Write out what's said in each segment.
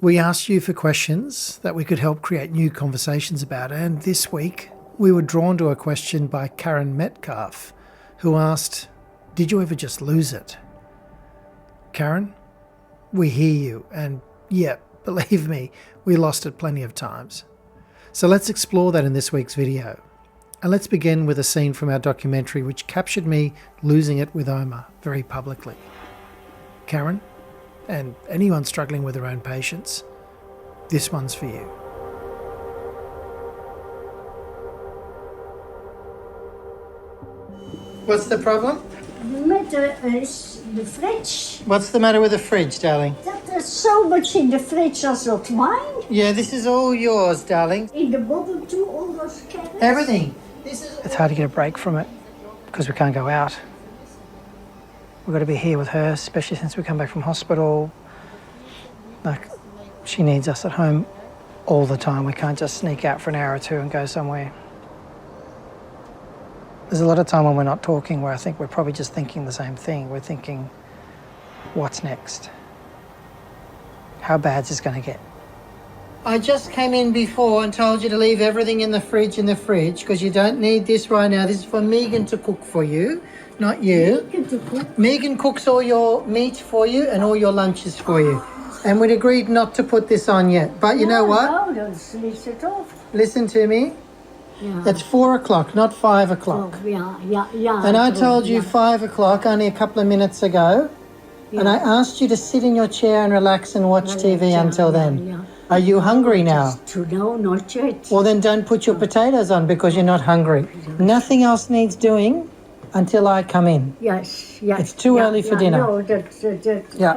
We asked you for questions that we could help create new conversations about, and this week we were drawn to a question by Karen Metcalf, who asked, "Did you ever just lose it?" Karen, we hear you, and yeah, believe me, we lost it plenty of times. So let's explore that in this week's video. And let's begin with a scene from our documentary which captured me losing it with Oma very publicly. Karen, and anyone struggling with their own patience, this one's for you. What's the problem? The matter is the fridge. What's the matter with the fridge, darling? That there's so much in the fridge, that's not mine. Yeah, this is all yours, darling. In the bottom too, all those carrots. Everything. It's hard to get a break from it because we can't go out. We've got to be here with her, especially since we come back from hospital. Like, she needs us at home all the time. We can't just sneak out for an hour or two and go somewhere. There's a lot of time when we're not talking where I think we're probably just thinking the same thing. We're thinking, what's next? How bad's this going to get? I just came in before and told you to leave everything in the fridge because you don't need this right now. This is for Megan to cook for you, not you. Megan cooks all your meat for you and all your lunches for you. And we'd agreed not to put this on yet. But you know what? No, don't switch it off. Listen to me. Yeah. It's 4 o'clock, not 5 o'clock. Oh, yeah. And I told you 5 o'clock only a couple of minutes ago. Yeah. And I asked you to sit in your chair and relax and watch TV until then. Yeah. Are you hungry now? No, not yet. Well, then don't put your potatoes on because you're not hungry. Nothing else needs doing until I come in. Yes. It's too early for dinner. No, that's yeah.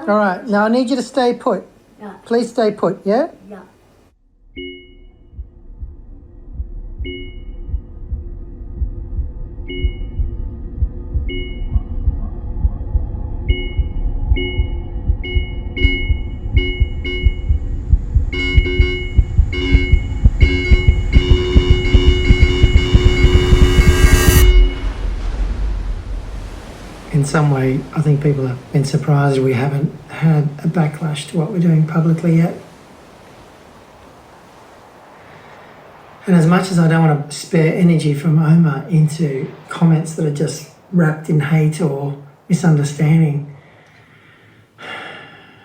All right. Now I need you to stay put. Yeah. Please stay put, yeah? Yeah. In some way, I think people have been surprised we haven't had a backlash to what we're doing publicly yet. And as much as I don't want to spare energy from Oma into comments that are just wrapped in hate or misunderstanding,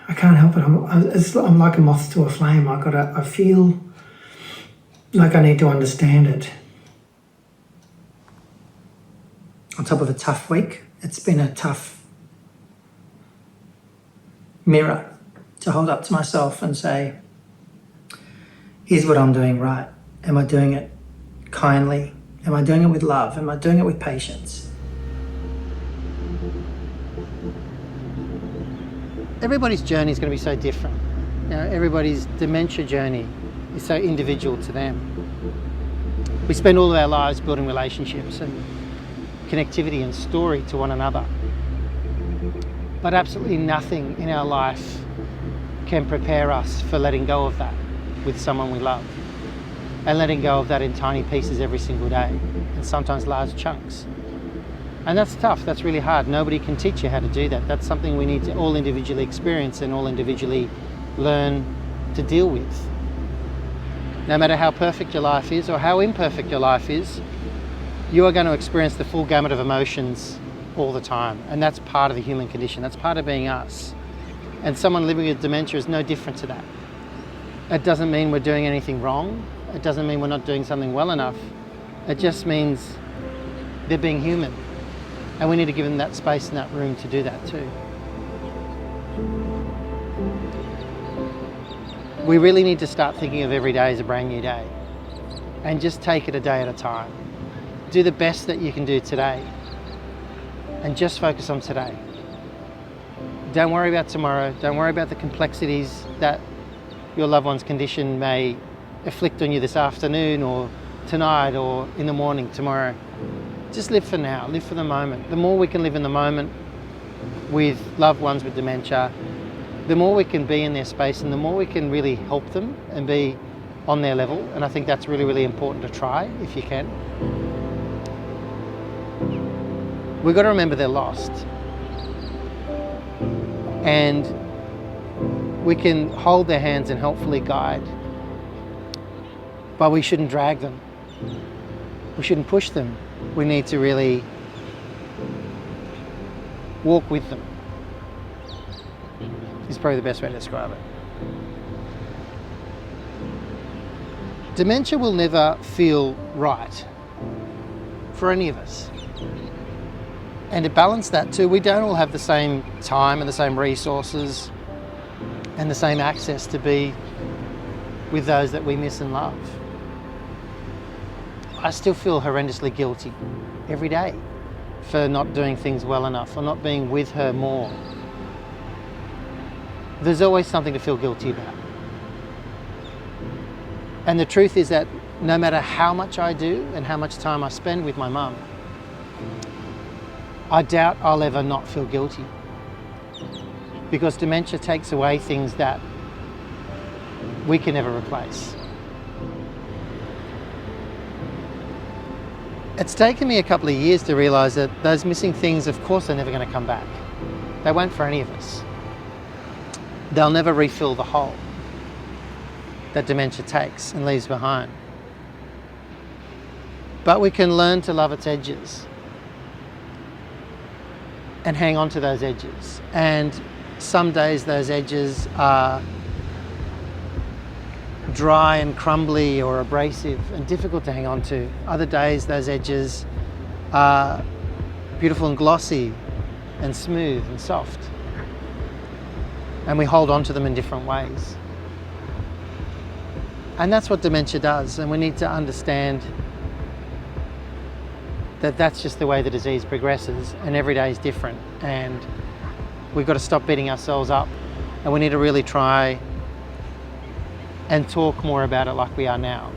I can't help it. I'm like a moth to a flame. I feel like I need to understand it. On top of a tough week, it's been a tough mirror to hold up to myself and say, here's what I'm doing right. Am I doing it kindly? Am I doing it with love? Am I doing it with patience? Everybody's journey is going to be so different. You know, everybody's dementia journey is so individual to them. We spend all of our lives building relationships and connectivity and story to one another. But absolutely nothing in our life can prepare us for letting go of that with someone we love. And letting go of that in tiny pieces every single day, and sometimes large chunks. And that's tough, that's really hard. Nobody can teach you how to do that. That's something we need to all individually experience and all individually learn to deal with. No matter how perfect your life is or how imperfect your life is, you are going to experience the full gamut of emotions all the time. And that's part of the human condition, that's part of being us. And someone living with dementia is no different to that. It doesn't mean we're doing anything wrong. It doesn't mean we're not doing something well enough. It just means they're being human. And we need to give them that space and that room to do that too. We really need to start thinking of every day as a brand new day. And just take it a day at a time. Do the best that you can do today. And just focus on today. Don't worry about tomorrow. Don't worry about the complexities that your loved one's condition may afflict on you this afternoon or tonight or in the morning tomorrow. Just live for now, live for the moment. The more we can live in the moment with loved ones with dementia, the more we can be in their space and the more we can really help them and be on their level. And I think that's really, really important to try if you can. We've got to remember they're lost. And We can hold their hands and helpfully guide, but we shouldn't drag them. We shouldn't push them. We need to really walk with them. Is probably the best way to describe it. Dementia will never feel right for any of us. And to balance that too, we don't all have the same time and the same resources and the same access to be with those that we miss and love. I still feel horrendously guilty every day for not doing things well enough or not being with her more. There's always something to feel guilty about. And the truth is that no matter how much I do and how much time I spend with my mum, I doubt I'll ever not feel guilty, because dementia takes away things that we can never replace. It's taken me a couple of years to realise that those missing things, of course, are never going to come back. They won't for any of us. They'll never refill the hole that dementia takes and leaves behind. But we can learn to love its edges and hang on to those edges. And some days those edges are dry and crumbly or abrasive and difficult to hang on to. Other days those edges are beautiful and glossy and smooth and soft. And we hold on to them in different ways. And that's what dementia does, and we need to understand that that's just the way the disease progresses, and every day is different, and we've got to stop beating ourselves up, and we need to really try and talk more about it like we are now.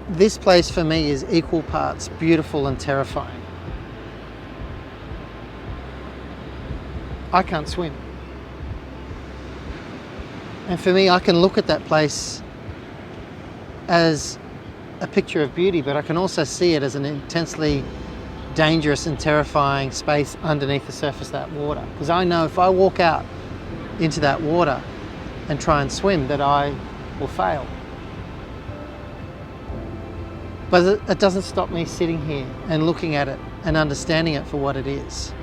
This place for me is equal parts beautiful and terrifying. I can't swim. And for me, I can look at that place as a picture of beauty, but I can also see it as an intensely dangerous and terrifying space underneath the surface of that water. Because I know if I walk out into that water and try and swim, that I will fail. But it doesn't stop me sitting here and looking at it and understanding it for what it is.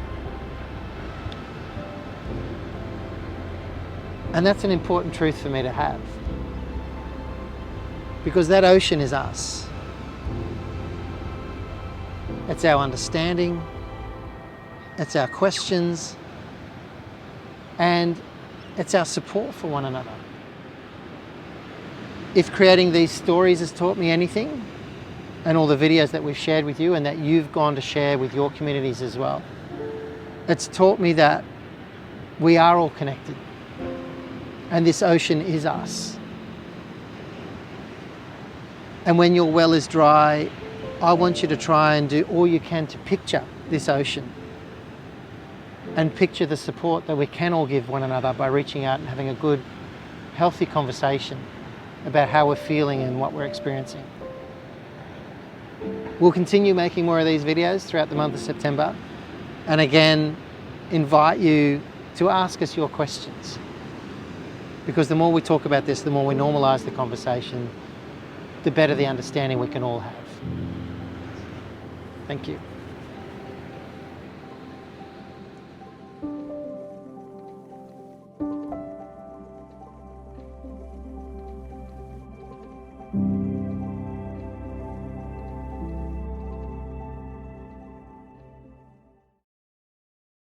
And that's an important truth for me to have, because that ocean is us. It's our understanding, it's our questions, and it's our support for one another. If creating these stories has taught me anything, and all the videos that we've shared with you and that you've gone to share with your communities as well, it's taught me that we are all connected. And this ocean is us. And when your well is dry, I want you to try and do all you can to picture this ocean and picture the support that we can all give one another by reaching out and having a good, healthy conversation about how we're feeling and what we're experiencing. We'll continue making more of these videos throughout the month of September, and again, invite you to ask us your questions. Because the more we talk about this, the more we normalise the conversation, the better the understanding we can all have. Thank you.